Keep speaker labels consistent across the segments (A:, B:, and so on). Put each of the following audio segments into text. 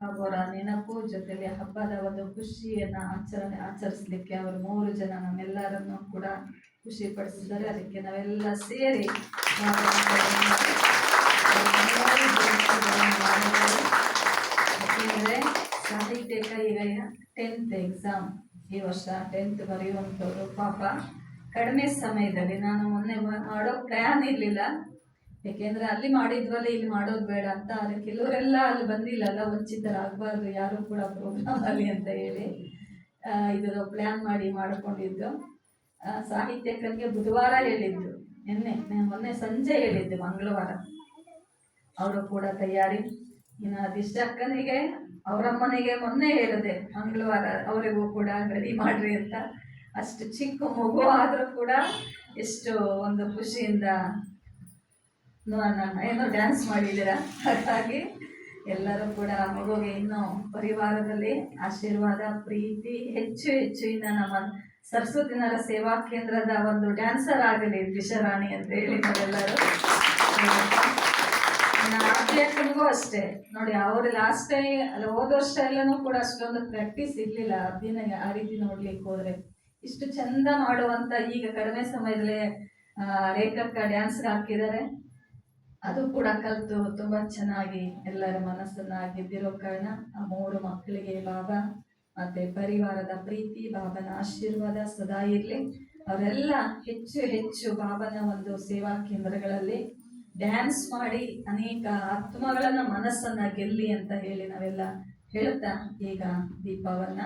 A: ಅವರ ನೆನಪು ಜೊತೆಗೆ ಹಬ್ಬದ ಒಂದು ಖುಷಿಯನ್ನ ಆಚರಿಸಲಿಕ್ಕೆ ಅವರು 3 ಜನ ನಮ್ಮೆಲ್ಲರನ್ನು ಕೂಡ ಖುಷಿ ಪಡಿಸಿದ್ದಾರೆ. ಅದಕ್ಕೆ ನಾವೆಲ್ಲ ಸೇರಿ ಯಾಕೆಂದ್ರೆ ಸಾಹಿತ್ಯಕ ಈಗ 10th ಎಕ್ಸಾಮ್, ಈ ವರ್ಷ 10th ಬರೆಯುವಂಥವ್ರು ಪಾಪ ಕಡಿಮೆ ಸಮಯದಲ್ಲಿ, ನಾನು ಮೊನ್ನೆ ಮಾಡೋ ಪ್ಲ್ಯಾನ್ ಇರಲಿಲ್ಲ, ಯಾಕೆಂದ್ರೆ ಅಲ್ಲಿ ಮಾಡಿದ್ವಲ್ಲ ಇಲ್ಲಿ ಮಾಡೋದು ಬೇಡ ಅಂತ. ಅದಕ್ಕೆ ಕೆಲವರೆಲ್ಲ ಅಲ್ಲಿ ಬಂದಿಲ್ಲಲ್ಲ, ವಂಚಿತರಾಗಬಾರ್ದು ಯಾರು ಕೂಡ ಪ್ರೋಗ್ರಾಮ್ ಅಲ್ಲಿ ಅಂತ ಹೇಳಿ ಇದರ ಪ್ಲ್ಯಾನ್ ಮಾಡಿ ಮಾಡಿಕೊಂಡಿದ್ದು. ಸಾಹಿತ್ಯಕರಿಗೆ ಬುಧವಾರ ಹೇಳಿದ್ದು, ಮೊನ್ನೆ ಸಂಜೆ ಹೇಳಿದ್ದು ಮಂಗಳವಾರ. ಅವರು ಕೂಡ ತಯಾರಿ. ಇನ್ನು ದಿಷ್ಟಕ್ಕನಿಗೆ ಅವರಮ್ಮನಿಗೆ ಮೊನ್ನೆ ಹೇಳಿದೆ ಮಂಗಳವಾರ ಅವರಿಗೂ ಕೂಡ ರೆಡಿ ಮಾಡ್ರಿ ಅಂತ. ಅಷ್ಟು ಚಿಕ್ಕ ಮಗು ಆದರೂ ಕೂಡ ಎಷ್ಟು ಒಂದು ಖುಷಿಯಿಂದ ಏನೋ ಡ್ಯಾನ್ಸ್ ಮಾಡಿದ್ದೀರಾ. ಹಾಗಾಗಿ ಎಲ್ಲರೂ ಕೂಡ ಮಗುವಿಗೆ ಇನ್ನೂ ಪರಿವಾರದಲ್ಲಿ ಆಶೀರ್ವಾದ, ಪ್ರೀತಿ ಹೆಚ್ಚು ಹೆಚ್ಚು. ಇನ್ನು ನಮ್ಮ ಸರಸ್ವತಿನರ ಸೇವಾ ಕೇಂದ್ರದ ಒಂದು ಡ್ಯಾನ್ಸರ್ ಆಗಲಿ ದಿಶಾರಾಣಿ ಅಂತ ಹೇಳಿ ನಾವೆಲ್ಲರೂ. ಅಭ್ಯರ್ಥಿಗೂ ಅಷ್ಟೇ ನೋಡಿ, ಅವರು ಲಾಸ್ಟ್ ಟೈಮ್ ಅಲ್ಲ ಹೋದ ವರ್ಷ ಎಲ್ಲನೂ ಕೂಡ ಅಷ್ಟೊಂದು ಪ್ರಾಕ್ಟೀಸ್ ಇರಲಿಲ್ಲ ದಿನ ಆ ರೀತಿ ನೋಡ್ಲಿಕ್ಕೆ ಹೋದ್ರೆ. ಇಷ್ಟು ಚಂದ ಮಾಡುವಂತ ಈಗ ಕಡಿಮೆ ಸಮಯದಲ್ಲೇ ರೇಖಕ್ಕ ಡ್ಯಾನ್ಸ್ ಹಾಕಿದ್ದಾರೆ. ಅದು ಕೂಡ ಕಲಿತು ತುಂಬಾ ಚೆನ್ನಾಗಿ ಎಲ್ಲರ ಮನಸ್ಸನ್ನ ಗೆದ್ದಿರೋ ಕಾರಣ ಆ 3 ಮಕ್ಕಳಿಗೆ ಬಾಬಾ ಮತ್ತೆ ಪರಿವಾರದ ಪ್ರೀತಿ, ಬಾಬನ ಆಶೀರ್ವಾದ ಸದಾ ಇರಲಿ. ಅವರೆಲ್ಲ ಹೆಚ್ಚು ಹೆಚ್ಚು ಬಾಬನ ಒಂದು ಸೇವಾ ಕೇಂದ್ರಗಳಲ್ಲಿ ಡ್ಯಾನ್ಸ್ ಮಾಡಿ ಅನೇಕ ಆತ್ಮಗಳನ್ನ ಮನಸ್ಸನ್ನ ಗೆಲ್ಲಿ ಅಂತ ಹೇಳಿ ನಾವೆಲ್ಲ ಹೇಳ್ತಾ ಈಗ ದೀಪವನ್ನ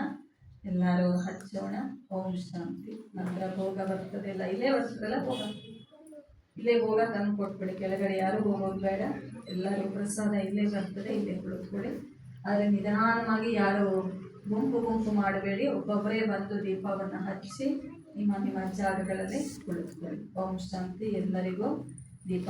A: ಎಲ್ಲರೂ ಹಚ್ಚೋಣ. ಓಂ ಶಾಂತಿ. ನಂತರ ಭೋಗ ಬರ್ತದೆ, ಎಲ್ಲ ಇಲ್ಲೇ ಬರ್ತದಲ್ಲ ಭೋಗ, ಇಲ್ಲೇ ಭೋಗ ತಂದು ಕೊಟ್ಬಿಡಿ. ಕೆಳಗಡೆ ಯಾರು ಹೋಗೋದು ಬೇಡ, ಎಲ್ಲರೂ ಪ್ರಸಾದ ಇಲ್ಲೇ ಬರ್ತದೆ, ಇಲ್ಲೇ ಕುಳಿತುಕೊಳ್ಳಿ. ಆದರೆ ನಿಧಾನವಾಗಿ ಯಾರು ಗುಂಪು ಗುಂಪು ಮಾಡಬೇಡಿ, ಒಬ್ಬೊಬ್ಬರೇ ಬಂದು ದೀಪವನ್ನು ಹಚ್ಚಿ ನಿಮ್ಮ ನಿಮ್ಮ ಜಾಗಗಳಲ್ಲಿ ಕುಳಿತುಕೊಳ್ಳಿ. ಓಂ ಶಾಂತಿ. ಎಲ್ಲರಿಗೂ ದೀಪ